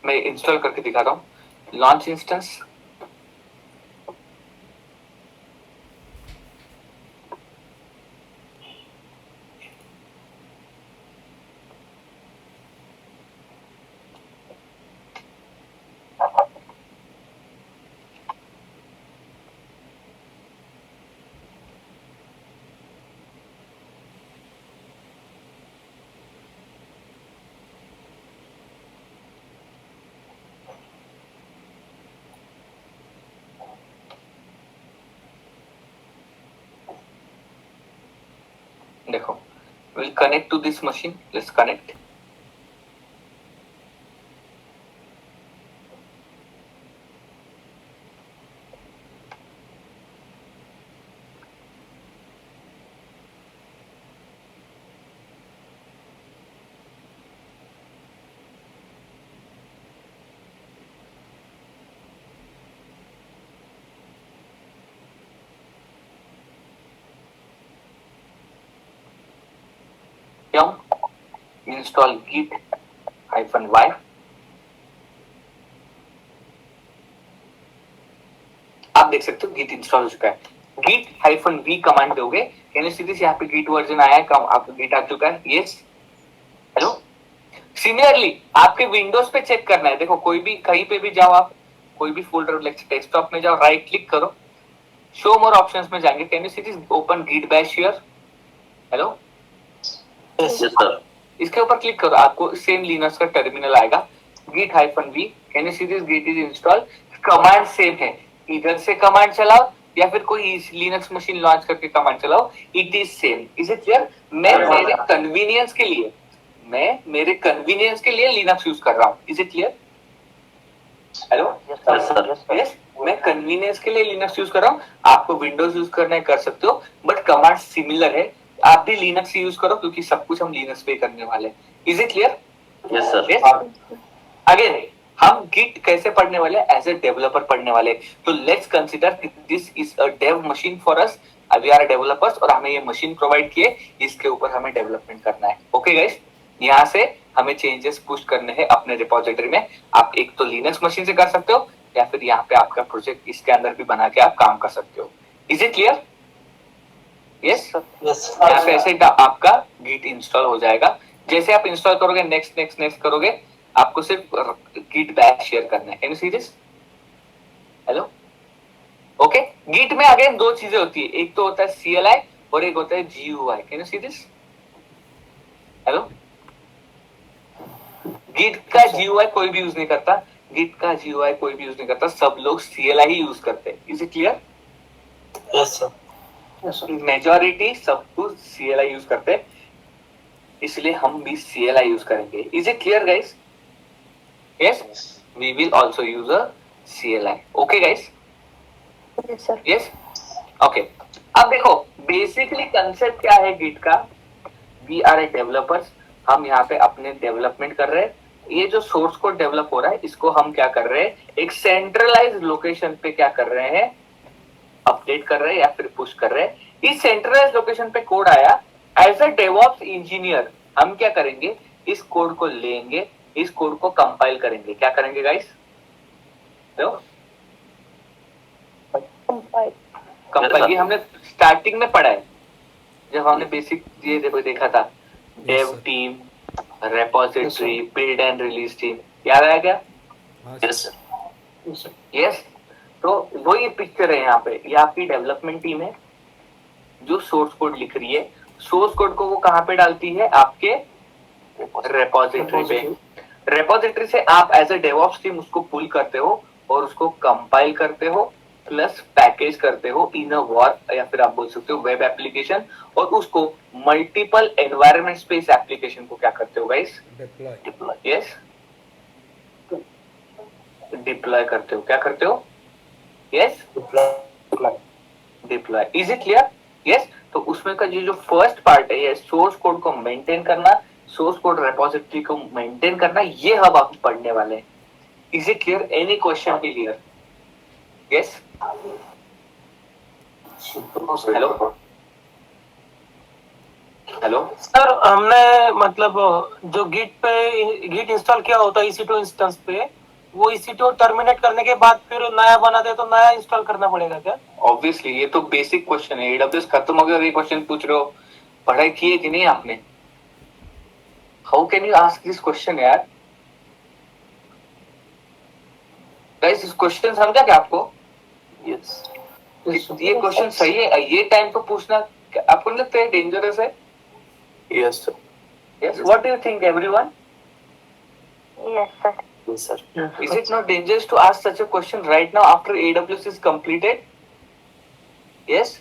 मैं इंस्टॉल करके दिखाता हूँ। लॉन्च इंस्टेंस, देखो, we'll connect to this machine. Let's connect. Install git -y। आप देख सकते हो गिट इंस्टॉल हो चुका है। git -v कमांड दोगे, कैन यू सी दिस? यहाँ पे गिट वर्जन आया है, आपका गिट आ चुका है। Yes, hello? सिमिलरली आपके विंडोज पे चेक करना है। देखो, कोई भी कहीं पे भी जाओ, आप कोई भी फोल्डर डेस्कटॉप में जाओ, राइट क्लिक करो, शो मोर ऑप्शंस में जाएंगे। Can you see this? Open git bash here. Hello? Yes, sir. इसके ऊपर क्लिक करो, आपको सेम लिनक्स का टर्मिनल आएगा, git-v, can you see this, git is install, command same है, इधर से कमांड चलाओ या फिर कोई लिनक्स मशीन लॉन्च करके कमांड चलाओ, it is same. Is it clear? मैं मेरे कन्वीनियंस के लिए लिनक्स यूज कर रहा हूँ। Is it clear? Hello? Yes, मैं कन्वीनियंस के लिए लिनक्स यूज कर रहा हूँ, आपको विंडोज यूज करना है कर सकते हो, बट कमांड सिमिलर है। आप भी लिनक्स यूज करो क्योंकि सब कुछ हम लिनक्स पे करने वाले हैं। Is it clear? Yes sir. Again हम गिट कैसे पढ़ने वाले हैं? एज ए डेवलपर पढ़ने वाले। तो let's consider this is a dev machine for us, we are developers और हमें ये मशीन प्रोवाइड किए, इसके ऊपर हमें डेवलपमेंट करना है। ओके गाइस, यहाँ से हमें चेंजेस पुश करने हैं अपने रिपोजिटरी में। आप एक तो लिनक्स मशीन से कर सकते हो या फिर यहाँ पे आपका प्रोजेक्ट इसके अंदर भी बना के आप काम कर सकते हो। Is it clear? यस, यहाँ पे ऐसे आपका गिट इंस्टॉल हो जाएगा। जैसे आप इंस्टॉल करोगे, नेक्स्ट करोगे, आपको सिर्फ गिट बैश शेयर करना है। Can you see this? Hello? Okay, git में अगेन दो चीजें होती है, एक तो होता है CLI और एक होता है GUI। Can you see this? Hello? Git का GUI कोई भी यूज नहीं करता, गिट का GUI कोई भी यूज नहीं करता, सब लोग CLI ही यूज करते हैं। Is it clear? Yes sir. Majority सब कुछ CLI यूज करते हैं, इसलिए हम भी CLI यूज करेंगे। Is it clear guys? Yes, we will also use a CLI। Okay guys? Yes, sir. Yes, okay. अब देखो बेसिकली कंसेप्ट क्या है गिट का। वी आर ए डेवलपर्स, हम यहाँ पे अपने डेवलपमेंट कर रहे हैं। ये जो सोर्स कोड डेवलप हो रहा है, इसको हम क्या कर रहे हैं, एक सेंट्रलाइज्ड लोकेशन पे क्या कर रहे हैं, अपडेट कर रहे हैं या फिर पुश कर रहे हैं। इस सेंट्रलाइज्ड लोकेशन पे कोड आया, एज अ डेवऑप्स इंजीनियर हम क्या करेंगे, इस कोड को लेंगे, इस कोड को कंपाइल करेंगे। क्या करेंगे गाइस? कंपाइल, ये हमने स्टार्टिंग में पढ़ा है जब हमने बेसिक ये देखा था, Dave team, repository, build and release team. याद आया क्या? Yes sir. यस, तो वो ये पिक्चर है, यहाँ पे ये आपकी डेवलपमेंट टीम है जो सोर्स कोड लिख रही है। सोर्स कोड को वो कहाँ पे डालती है? आपके रेपोजिटरी पे। रेपोजिटरी से आप एज अ डेवऑप्स टीम उसको पुल करते हो और उसको कंपाइल करते हो, प्लस पैकेज करते हो इन अ वर्क या फिर आप बोल सकते हो वेब एप्लीकेशन, और उसको मल्टीपल एनवायरनमेंट स्पेस एप्लीकेशन को क्या करते हो गाइस? डिप्लॉय। यस, डिप्लॉय करते हो। क्या करते हो? Yes, deploy. Is it clear? Yes, तो उसमें का जो फर्स्ट पार्ट है, ये सोर्स कोड को मेंटेन करना, सोर्स कोड रेपोजिटरी को मेंटेन करना, ये हम आप पढ़ने वाले हैं। Is it clear? Any question clear? Yes, hello hello sir, हमने मतलब जो गिट इंस्टॉल किया होता है EC2 इंस्टेंस पे, वो EC2 टर्मिनेट करने के बाद फिर नया बना दे तो नया इंस्टॉल करना पड़ेगा क्या? ऑब्वियसली, ये तो बेसिक क्वेश्चन है। AWS खत्म हो गया और ये क्वेश्चन पूछ रहे हो, पढ़ाई की है कि नहीं आपने? How can you ask this question यार? गाइस, इस क्वेश्चन समझा क्या आपको? यस। ये क्वेश्चन सही है? ये टाइम पे पूछना आपको नहीं लगता है डेंजरस है? Yes sir. Yes, what do you think everyone? Yes, sir. Yes sir. Is it not dangerous to ask such a question right now after AWS is completed? Yes?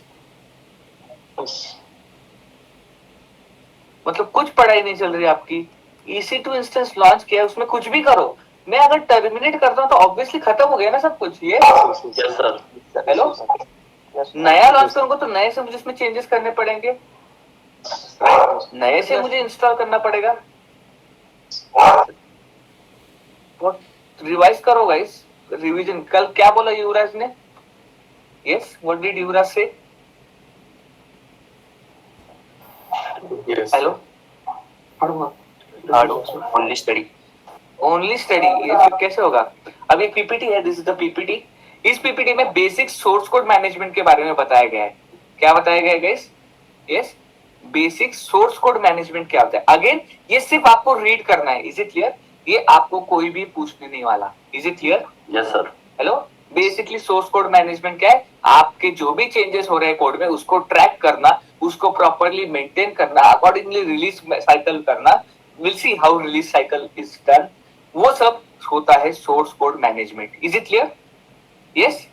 मतलब कुछ पढ़ाई नहीं चल रही आपकी। EC2 इंस्टेंस लॉन्च किया, उसमें कुछ भी करो, मैं अगर टर्मिनेट करता हूँ तो ऑब्वियसली खत्म हो गया ना सब कुछ। ये यस सर। हेलो, नया लॉन्च करूंगा तो नए से मुझे इसमें चेंजेस करने पड़ेंगे, नए से मुझे इंस्टॉल करना पड़ेगा। रिवाइज करो गाइस, रिवीजन। कल क्या बोला युवराज ने? यस, व्हाट डिड युवराज से? Hello, only study. Only study, ये फिर कैसे होगा? अब एक पीपीटी है, दिस इज द पीपीटी। इस पीपीटी में बेसिक सोर्स कोड मैनेजमेंट के बारे में बताया गया है। क्या बताया गया है guys? Yes, basic source code management क्या होता है। अगेन ये सिर्फ आपको रीड करना है। Is it clear? ये आपको कोई भी पूछने नहीं वाला। Is it clear? Yes sir. Hello, basically source code management क्या है? आपके जो भी चेंजेस हो रहे हैं कोड में उसको ट्रैक करना, उसको प्रॉपर्ली मेंटेन करना, अकॉर्डिंगली रिलीज साइकिल करना, will see how release cycle is done, वो सब होता है source code management. Is it clear? Yes,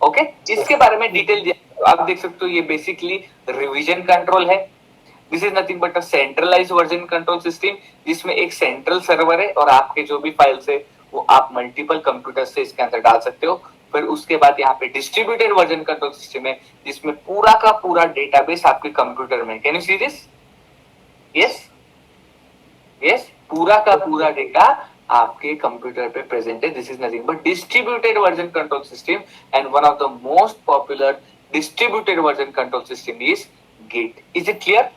okay. इसके बारे में डिटेल दिया तो आप देख सकते हो, ये बेसिकली रिवीजन कंट्रोल है। This is nothing but a centralised version control system, जिसमें एक सेंट्रल सर्वर है और आपके जो भी फाइल्स है वो आप मल्टीपल कंप्यूटर से इसके अंदर डाल सकते हो। फिर उसके बाद यहाँ पे डिस्ट्रीब्यूटेड वर्जन कंट्रोल सिस्टम है, जिसमें पूरा का पूरा डेटाबेस आपके कंप्यूटर में, can you see this? Yes, yes, पूरा का पूरा डेटा आपके कंप्यूटर पे प्रेजेंट है। This is nothing but distributed version control system, and one of the most popular distributed version control system is git. Is it clear?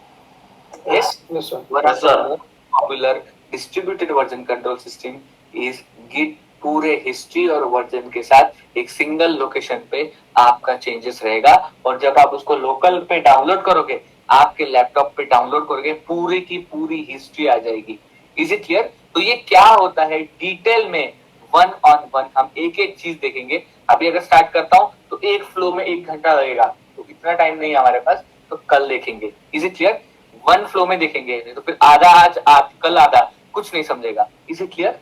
Yes, Yes, sir. one of the most popular distributed version control system is Git। पूरे history और version के साथ एक single location पे आपका changes रहेगा, और जब आप उसको लोकल पे डाउनलोड करोगे, आपके लैपटॉप पे डाउनलोड करोगे, पूरी की पूरी हिस्ट्री आ जाएगी। Is it clear? तो ये क्या होता है डिटेल में, वन ऑन वन हम एक एक चीज देखेंगे। अभी अगर स्टार्ट करता हूँ तो एक फ्लो में 1 घंटा लगेगा, तो इतना टाइम नहीं है हमारे पास, तो कल देखेंगे। Is it clear? One flow में देखेंगे, तो फिर आधा आज कल आधा, कुछ नहीं समझेगा। Is it clear?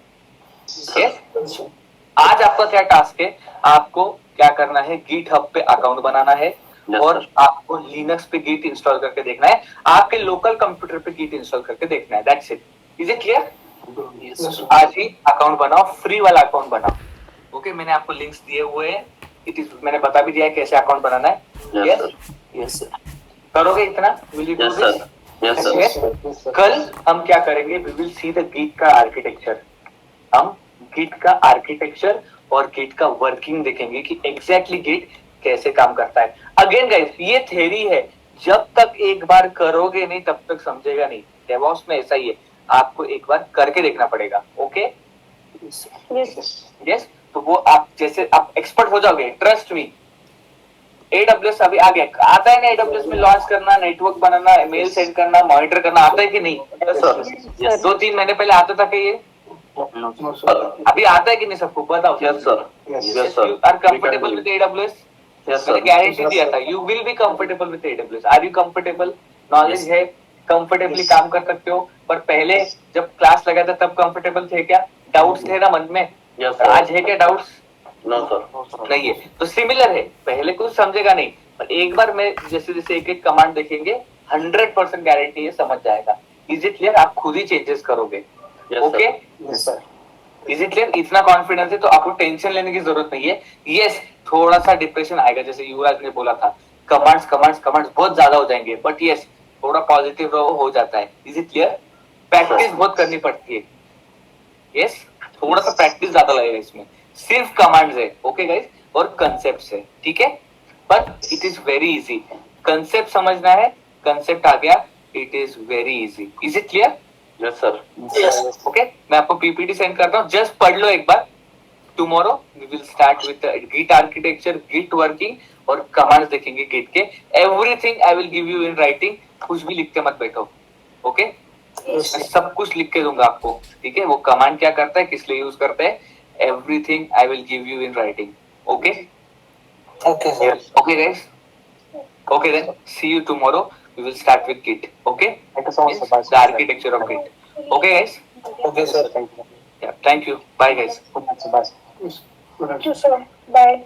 यस। आज आपका क्या टास्क है, आपको क्या करना है, गिट हब पे अकाउंट बनाना है, और आपको लिनक्स पे गिट इंस्टॉल करके देखना है, आपके लोकल कंप्यूटर पे गिट इंस्टॉल करके देखना है। That's it. Is it clear? आज ही अकाउंट बनाओ, फ्री वाला अकाउंट बनाओ। ओके, मैंने आपको लिंक्स दिए हुए हैं, इट इज, मैंने बता भी दिया है कैसे अकाउंट बनाना है। यस, यस, करोगे इतना? Will you do this? Yes, sir. कल हम क्या करेंगे, we will see the git का आर्किटेक्चर। हम गिट का आर्किटेक्चर और गिट का वर्किंग देखेंगे कि एग्जैक्टली गिट कैसे काम करता है। अगेन गाइस, ये थ्योरी है, जब तक एक बार करोगे नहीं तब तक समझेगा नहीं। डेवऑप्स में ऐसा ही है, आपको एक बार करके देखना पड़ेगा। Okay, yes. तो वो आप जैसे आप एक्सपर्ट हो जाओगे, ट्रस्ट मी। AWS अभी आ गया, आता है ना AWS में लॉन्च करना, नेटवर्क बनाना, मेल सेंड करना, मॉनिटर करना, आता है कि नहीं? Yes, 2-3 महीने पहले आता था कि ये? अभी आता है कि नहीं सबको? बताओ। Yes, sir. Yes, sir. You are comfortable with AWS? Yes, मैंने sir. गारंटी दिया था, you will be comfortable with AWS। Are you comfortable? Knowledge है, कंफर्टेबली काम कर सकते हो। पर पहले जब क्लास लगा था तब कंफर्टेबल थे क्या? डाउट्स थे ना मन में? Yes, sir. आज है क्या डाउट्स? No, sir. नहीं है। तो सिमिलर है, पहले कुछ समझेगा नहीं, पर एक बार में जैसे जैसे एक एक कमांड देखेंगे, 100% गारंटी है समझ जाएगा। Is it clear? आप खुद ही चेंजेस करोगे। Okay, is it clear? इतना कॉन्फिडेंस है तो आपको टेंशन लेने की जरूरत नहीं है। यस, थोड़ा सा डिप्रेशन आएगा, जैसे युवराज ने बोला था, कमांड्स बहुत ज्यादा हो जाएंगे, बट यस, थोड़ा पॉजिटिव रहो, हो जाता है। Is it clear? प्रैक्टिस बहुत करनी पड़ती है। यस, थोड़ा सा प्रैक्टिस ज्यादा लगेगा इसमें। सिर्फ कमांड्स है, ओके गाइस, और कंसेप्ट्स है, ठीक है? But it is very easy. Concept समझना है, कंसेप्ट आ गया, it is very easy. Is it clear? Yes, sir. Okay, मैं आपको पीपीटी सेंड करता हूँ, जस्ट पढ़ लो एक बार। Tomorrow we will start with git architecture, git working, और कमांड्स देखेंगे गिट के। Everything I will give you in writing, कुछ भी लिखते मत बैठो। ओके, मैं सब कुछ लिख के दूंगा आपको, ठीक है? वो कमांड क्या करता है, किस लिए यूज करते हैं, everything I will give you in writing. Okay? Okay, sir. Okay, guys? Okay, then. See you tomorrow. We will start with Git. Okay? Thank you so much, sir. The architecture of Git. Okay, guys? Okay, sir. Thank you. Yeah, thank you. Bye, guys. Good night, sir. Bye. Thank you, sir. Bye.